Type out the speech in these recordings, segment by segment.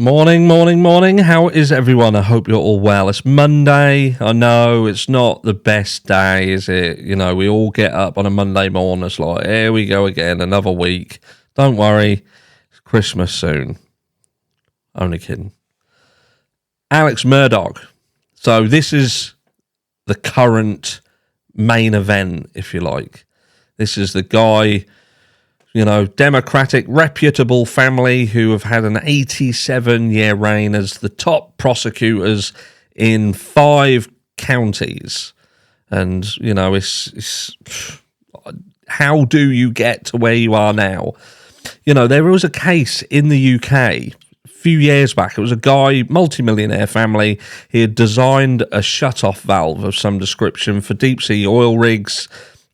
Morning, morning, morning. How is everyone? I hope you're all well. It's Monday. I know it's not the best day, is it? You know, we all get up on a Monday morning. It's like, here we go again, another week. Don't worry, it's Christmas soon. Only kidding. Alex Murdaugh. So this is the current main event, if you like. This is the guy, you know, democratic, reputable family who have had an 87-year reign as the top prosecutors in 5 counties. And, you know, it's how do you get to where you are now? You know, there was a case in the UK a few years back. It was a guy, multimillionaire family. He had designed a shut-off valve of some description for deep-sea oil rigs,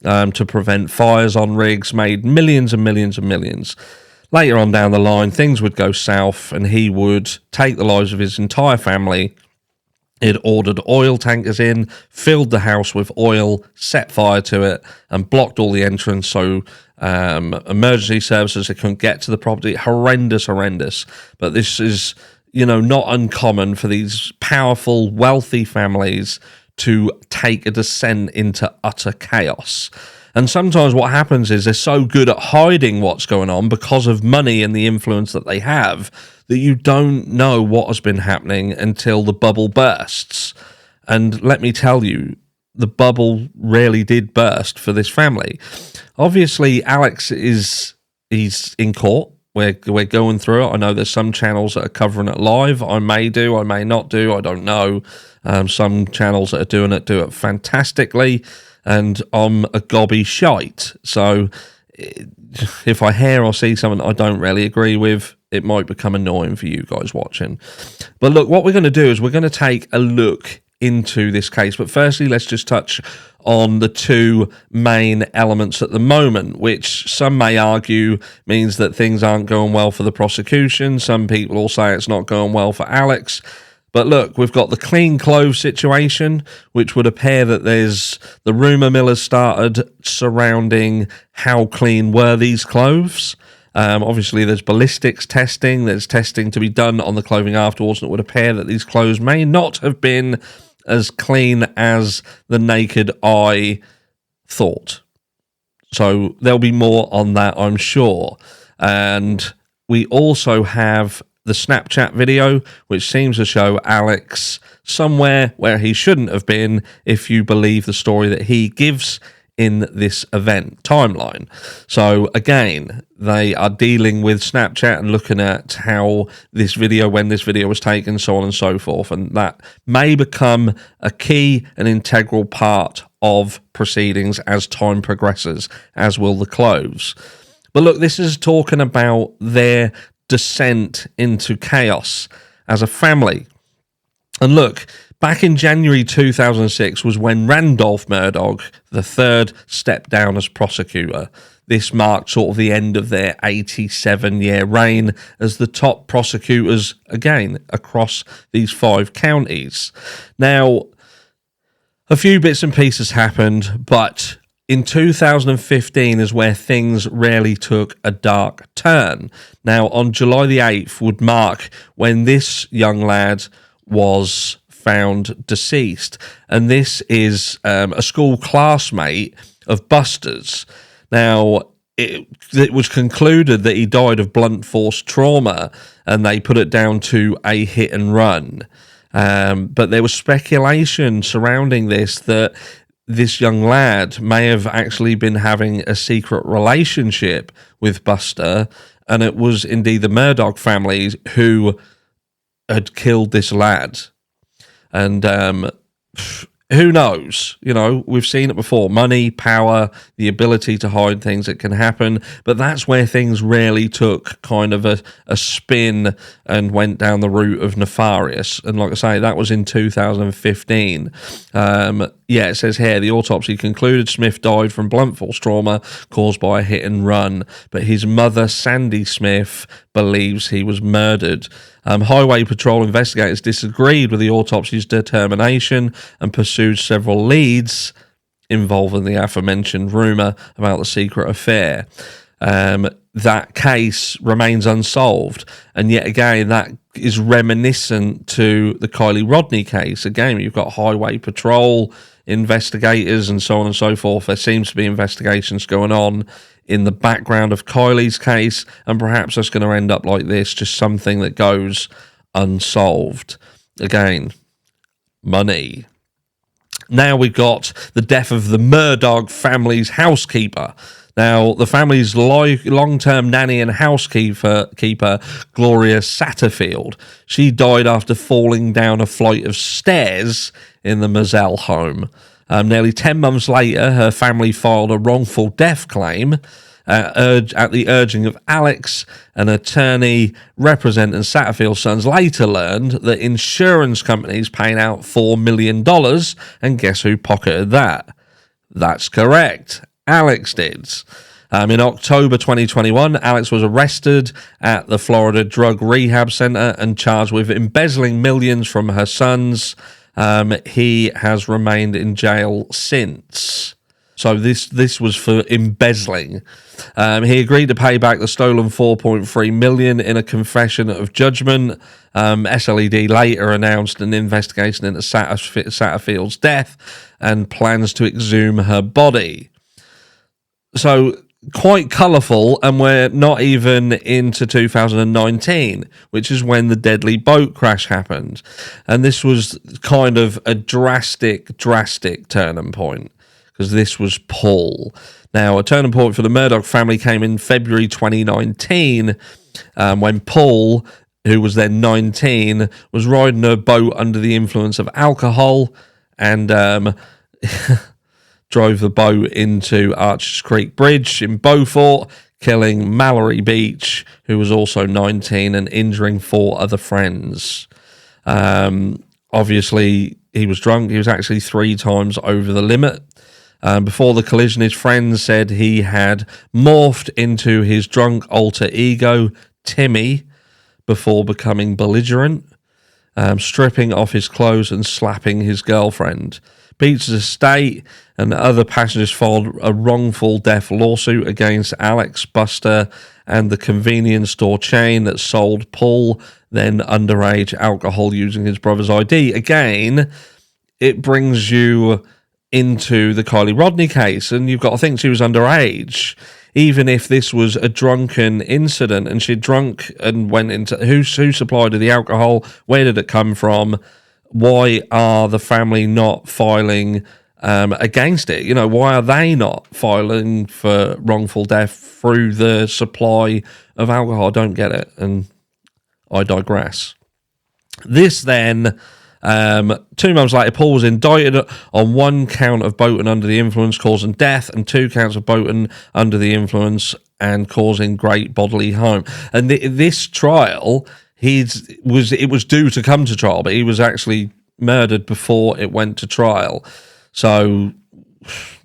to prevent fires on rigs, made millions and millions and millions. Later on down the line, things would go south and he would take the lives of his entire family. He'd ordered oil tankers in, filled the house with oil, set fire to it, and blocked all the entrance so emergency services couldn't get to the property. Horrendous. But this is, you know, not uncommon for these powerful, wealthy families to take a descent into utter chaos. And sometimes what happens is they're so good at hiding what's going on because of money and the influence that they have that you don't know what has been happening until the bubble bursts. And let me tell you, the bubble really did burst for this family. Obviously, Alex he's in court. We're going through it. I know there's some channels that are covering it live. I may do, I may not do, I don't know. Some channels that are doing it do it fantastically, and I'm a gobby shite. So if I hear or see something I don't really agree with, it might become annoying for you guys watching. But look, what we're going to do is we're going to take a look into this case. But firstly, let's just touch on the 2 main elements at the moment, which some may argue means that things aren't going well for the prosecution. Some people will say it's not going well for Alex. But look, we've got the clean clothes situation, which would appear that there's the rumour mill has started surrounding how clean were these clothes. Obviously, there's ballistics testing. There's testing to be done on the clothing afterwards, and it would appear that these clothes may not have been as clean as the naked eye thought. So there'll be more on that, I'm sure. And we also have the Snapchat video, which seems to show Alex somewhere where he shouldn't have been, if you believe the story that he gives in this event timeline. So again, they are dealing with Snapchat and looking at how this video, when this video was taken, so on and so forth, and that may become a key and integral part of proceedings as time progresses, as will the clothes. But look, this is talking about their descent into chaos as a family. And look, back in January 2006 was when Randolph Murdaugh III stepped down as prosecutor. This marked sort of the end of their 87-year reign as the top prosecutors, again, across these 5 counties. Now, a few bits and pieces happened, but in 2015 is where things really took a dark turn. Now, on July the 8th would mark when this young lad was found deceased. And this is a school classmate of Buster's. Now, it was concluded that he died of blunt force trauma, and they put it down to a hit and run. But there was speculation surrounding this that this young lad may have actually been having a secret relationship with Buster, and it was indeed the Murdaugh family who had killed this lad. And who knows? You know, we've seen it before. Money, power, the ability to hide things, it can happen. But that's where things really took kind of a spin and went down the route of nefarious. And like I say, that was in 2015. Yeah, it says here, the autopsy concluded Smith died from blunt force trauma caused by a hit and run. But his mother, Sandy Smith, believes he was murdered. Highway Patrol investigators disagreed with the autopsy's determination and pursued several leads involving the aforementioned rumour about the secret affair. that case remains unsolved. And yet again, that is reminiscent to the Kylie Rodney case. Again, you've got highway patrol investigators and so on and so forth. There seems to be investigations going on in the background of Kylie's case, and perhaps that's going to end up like this, just something that goes unsolved. Again, money. Now we've got the death of the Murdaugh family's housekeeper. Now, the family's long-term nanny and housekeeper, Gloria Satterfield, she died after falling down a flight of stairs in the Moselle home. Nearly 10 months later, her family filed a wrongful death claim at the urging of Alex, an attorney representing Satterfield's sons. Later learned that insurance companies paying out $4 million, and guess who pocketed that? That's correct. Alex did. In October 2021, Alex was arrested at the Florida Drug Rehab Center and charged with embezzling millions from her sons. He has remained in jail since. So this was for embezzling. He agreed to pay back the stolen $4.3 million in a confession of judgment. SLED later announced an investigation into Satterfield's death and plans to exhume her body. So quite colourful, and we're not even into 2019, which is when the deadly boat crash happened. And this was kind of a drastic turning point, because this was Paul. Now, a turning point for the Murdaugh family came in February 2019, when Paul, who was then 19, was riding a boat under the influence of alcohol and drove the boat into Arches Creek Bridge in Beaufort, killing Mallory Beach, who was also 19, and injuring 4 other friends. Obviously, he was drunk. He was actually 3 times over the limit. Before the collision, his friends said he had morphed into his drunk alter ego, Timmy, before becoming belligerent, stripping off his clothes and slapping his girlfriend. Beach's estate and other passengers filed a wrongful death lawsuit against Alex, Buster, and the convenience store chain that sold Paul then underage alcohol using his brother's ID. Again, it brings you into the Kylie Rodney case, and you've got to think she was underage. Even if this was a drunken incident and she'd drunk and went into who supplied her the alcohol, where did it come from? Why are the family not filing against it? You know, why are they not filing for wrongful death through the supply of alcohol? I don't get it, and I digress. This then, 2 months later, Paul was indicted on 1 count of boating under the influence causing death and 2 counts of boating under the influence and causing great bodily harm. And this trial, it was due to come to trial, but he was actually murdered before it went to trial. So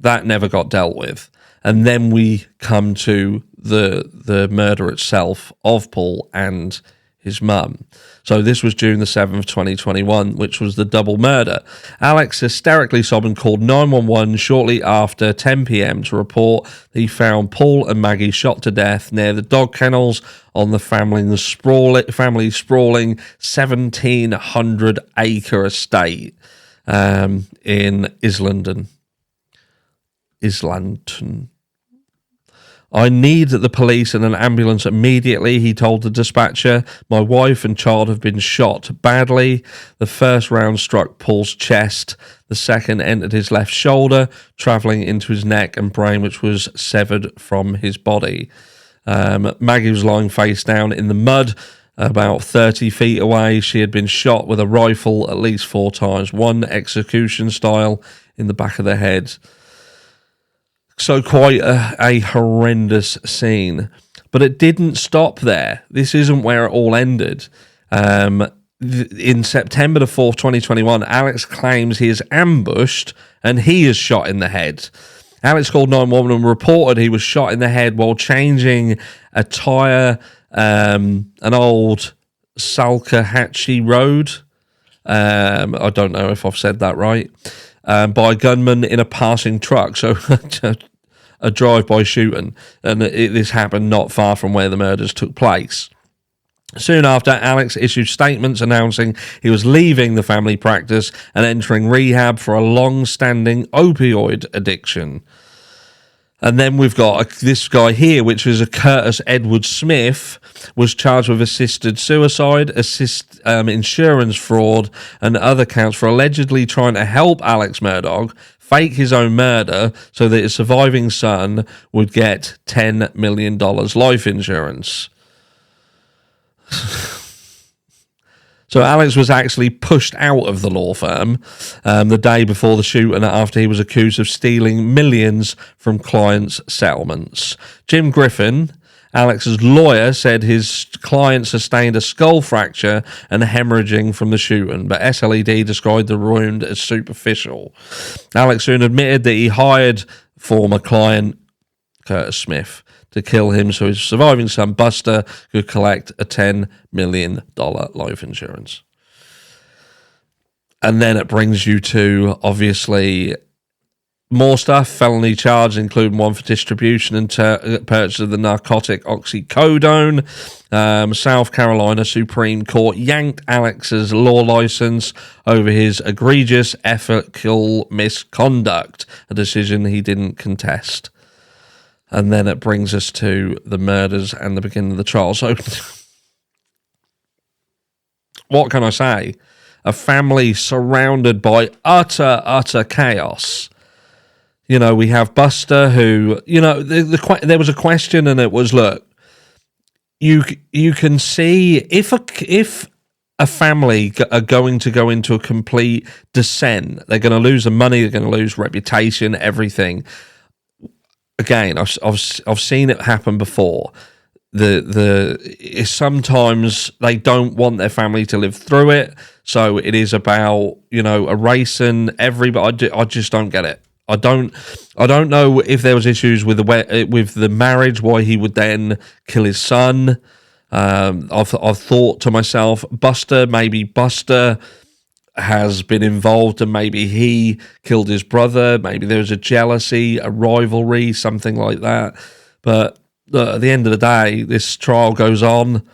that never got dealt with. And then we come to the murder itself of Paul and his mum. So this was June the 7th, 2021, which was the double murder. Alex, hysterically sobbing, called 911 shortly after 10 p.m. to report that he found Paul and Maggie shot to death near the dog kennels on the family's sprawling 1,700-acre estate in Islington. I need the police and an ambulance immediately, he told the dispatcher. My wife and child have been shot badly. The first round struck Paul's chest. The second entered his left shoulder, travelling into his neck and brain, which was severed from his body. Maggie was lying face down in the mud about 30 feet away. She had been shot with a rifle at least 4 times, 1 execution style in the back of the head. So quite a horrendous scene. But it didn't stop there. This isn't where it all ended. In September the 4th, 2021, Alex claims he is ambushed and he is shot in the head. Alex called 911 and reported he was shot in the head while changing a tyre, an old Salkehatchie Road. I don't know if I've said that right. By a gunman in a passing truck. So a drive-by shooting, and this happened not far from where the murders took place. Soon after, Alex issued statements announcing he was leaving the family practice and entering rehab for a long-standing opioid addiction. And then we've got this guy here, which is a Curtis Edward Smith, was charged with assisted suicide, insurance fraud, and other counts for allegedly trying to help Alex Murdaugh fake his own murder so that his surviving son would get $10 million life insurance. So Alex was actually pushed out of the law firm the day before the shooting after he was accused of stealing millions from clients' settlements. Jim Griffin, Alex's lawyer, said his client sustained a skull fracture and hemorrhaging from the shooting, but SLED described the wound as superficial. Alex soon admitted that he hired former client Curtis Smith to kill him so his surviving son Buster could collect a $10 million life insurance. And then it brings you to, obviously, more stuff, felony charges, including one for distribution and purchase of the narcotic oxycodone. South Carolina Supreme Court yanked Alex's law license over his egregious ethical misconduct, a decision he didn't contest. And then it brings us to the murders and the beginning of the trial. So, what can I say? A family surrounded by utter chaos. You know, we have Buster who, you know, there was a question and it was, look, you can see if a family are going to go into a complete descent, they're going to lose the money, they're going to lose reputation, everything. Again, I've seen it happen before. Sometimes they don't want their family to live through it, so it is about, you know, erasing everybody. I just don't get it. I don't know if there was issues with the marriage, why he would then kill his son. I've thought to myself, maybe Buster has been involved and maybe he killed his brother, maybe there was a jealousy, a rivalry, something like that. But at the end of the day, this trial goes on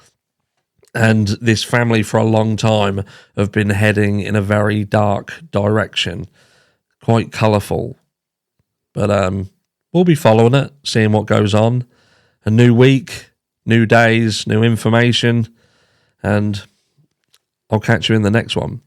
and this family for a long time have been heading in a very dark direction, quite colourful. But we'll be following it, seeing what goes on. A new week, new days, new information, and I'll catch you in the next one.